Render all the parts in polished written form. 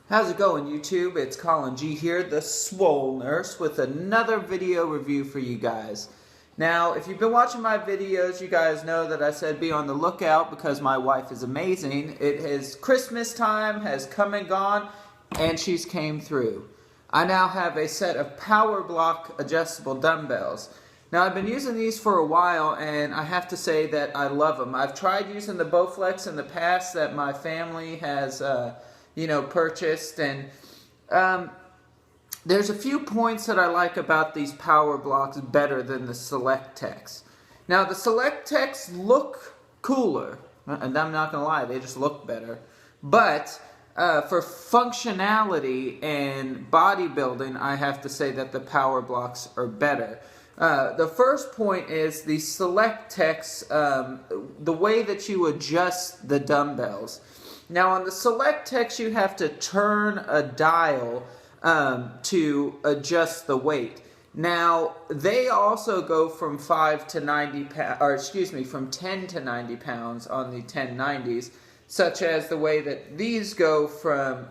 How's it going, YouTube? It's Colin G here, the Swole Nurse, with another video review for you guys. Now, if you've been watching my videos, you guys know that I said be on the lookout because my wife is amazing. It is Christmas time, has come and gone, and she's came through. I now have a set of PowerBlock adjustable dumbbells. Now, I've been using these for a while, and I have to say that I love them. I've tried using the Bowflex in the past that my family has purchased, and there's a few points that I like about these PowerBlocks better than the SelectTechs. Now, the SelectTechs look cooler, and I'm not going to lie, they just look better. But for functionality and bodybuilding, I have to say that the PowerBlocks are better. The first point is the SelectTechs, the way that you adjust the dumbbells. Now, on the SelectTechs, you have to turn a dial to adjust the weight. Now, they also go from 5 to 90 pounds, or excuse me, from 10 to 90 pounds on the 1090s, such as the way that these go from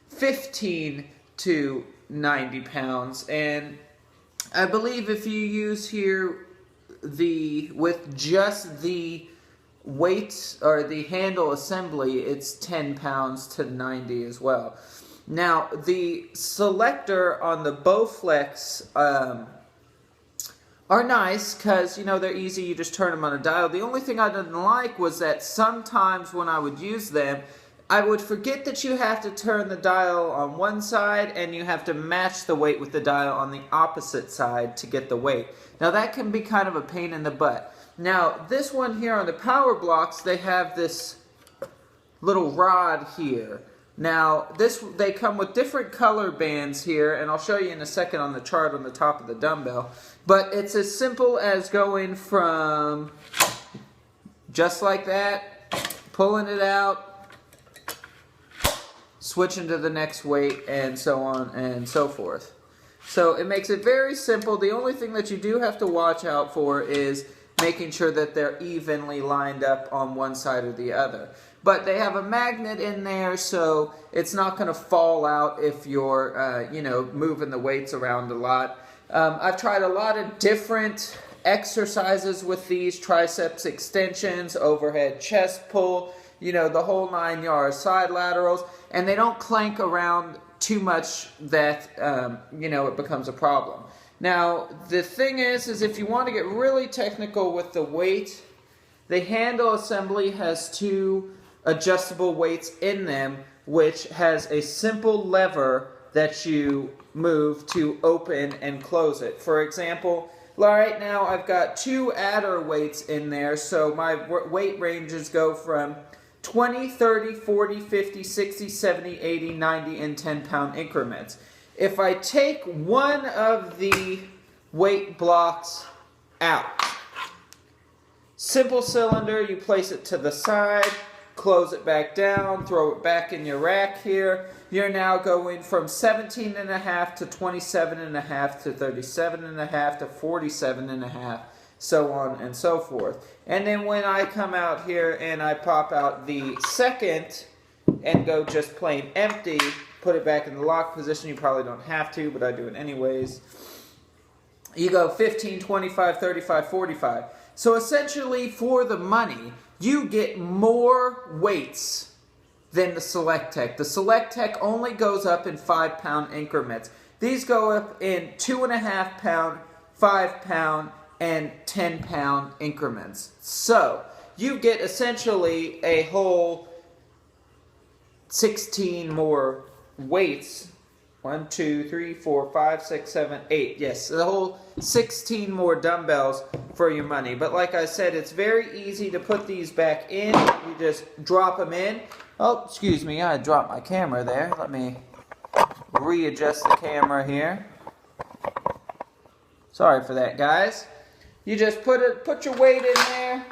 15 to 90 pounds. And I believe if you use here with just the weights or the handle assembly, it's 10 pounds to 90 as well. Now, the selector on the Bowflex are nice because, they're easy. You just turn them on a dial. The only thing I didn't like was that sometimes when I would use them, I would forget that you have to turn the dial on one side and you have to match the weight with the dial on the opposite side to get the weight. Now, that can be kind of a pain in the butt. Now, this one here on the PowerBlocks, they have this little rod here. Now, they come with different color bands here, and I'll show you in a second on the chart on the top of the dumbbell. But it's as simple as going from just like that, pulling it out, switching to the next weight, and so on and so forth. So it makes it very simple. The only thing that you do have to watch out for is making sure that they're evenly lined up on one side or the other. But they have a magnet in there, so it's not going to fall out if you're, moving the weights around a lot. I've tried a lot of different exercises with these, triceps extensions, overhead chest pull, the whole 9 yards, side laterals, and they don't clank around too much that, it becomes a problem. Now, the thing is if you want to get really technical with the weight, the handle assembly has 2 adjustable weights in them, which has a simple lever that you move to open and close it. For example, right now I've got 2 adder weights in there, so my weight ranges go from 20, 30, 40, 50, 60, 70, 80, 90, and 10-pound increments. If I take one of the weight blocks out, simple cylinder, you place it to the side, close it back down, throw it back in your rack here. You're now going from 17.5 to 27.5 to 37.5 to 47.5, so on and so forth. And then when I come out here and I pop out the second and go just plain empty, put it back in the lock position. You probably don't have to, but I do it anyways. You go 15, 25, 35, 45. So essentially, for the money, you get more weights than the SelectTech. The SelectTech only goes up in 5-pound increments. These go up in 2.5 pound, 5 pound, and 10-pound increments. So you get essentially a whole 16 more weights. 1, 2, 3, 4, 5, 6, 7, 8. Yes, the whole 16 more dumbbells for your money. But like I said, it's very easy to put these back in. You just drop them in. Oh, excuse me, I dropped my camera there. Let me readjust the camera here. Sorry for that, guys. You just put your weight in there,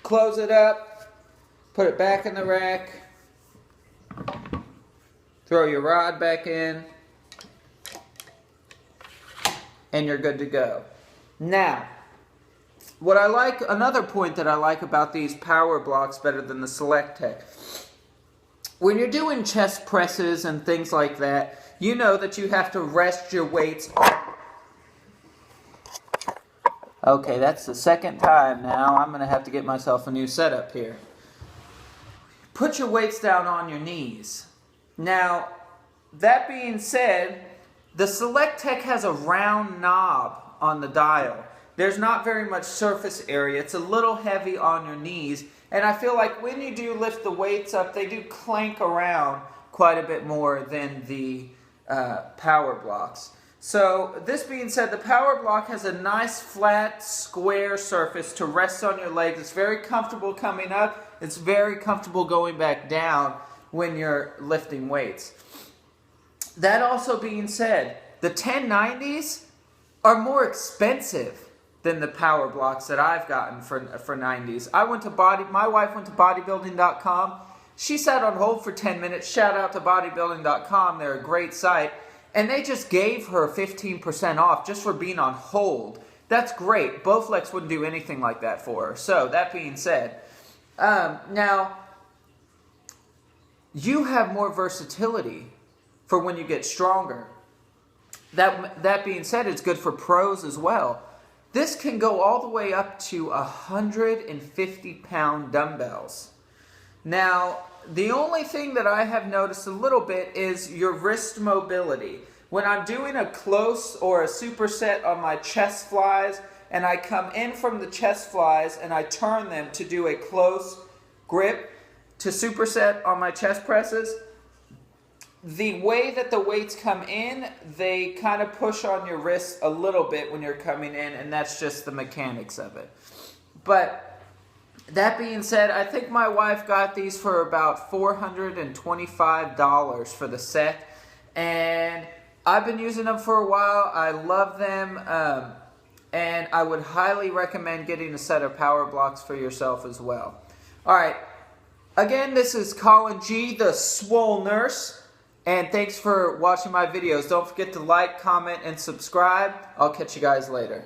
close it up, put it back in the rack. Throw your rod back in, and you're good to go. Now, another point that I like about these PowerBlocks better than the SelectTech when you're doing chest presses and things like that, you know that you have to rest your weights. Okay, that's the second time now. I'm going to have to get myself a new setup here. Put your weights down on your knees. Now, that being said, the Select Tech has a round knob on the dial. There's not very much surface area. It's a little heavy on your knees. And I feel like when you do lift the weights up, they do clank around quite a bit more than the PowerBlocks. So this being said, the PowerBlock has a nice flat square surface to rest on your legs. It's very comfortable coming up. It's very comfortable going back down when you're lifting weights. That also being said, the 1090s are more expensive than the PowerBlocks that I've gotten for 90s. My wife went to bodybuilding.com. She sat on hold for 10 minutes. Shout out to bodybuilding.com. They're a great site. And they just gave her 15% off just for being on hold. That's great. Bowflex wouldn't do anything like that for her. So, that being said, now, you have more versatility for when you get stronger. That being said, it's good for pros as well. This can go all the way up to 150-pound dumbbells. Now, the only thing that I have noticed a little bit is your wrist mobility. When I'm doing a close or a superset on my chest flies, and I come in from the chest flies and I turn them to do a close grip to superset on my chest presses, the way that the weights come in, they kind of push on your wrist a little bit when you're coming in, and that's just the mechanics of it. But that being said, I think my wife got these for about $425 for the set, and I've been using them for a while. I love them, and I would highly recommend getting a set of PowerBlocks for yourself as well. All right, again, this is Colin G, the Swole Nurse. And thanks for watching my videos. Don't forget to like, comment, and subscribe. I'll catch you guys later.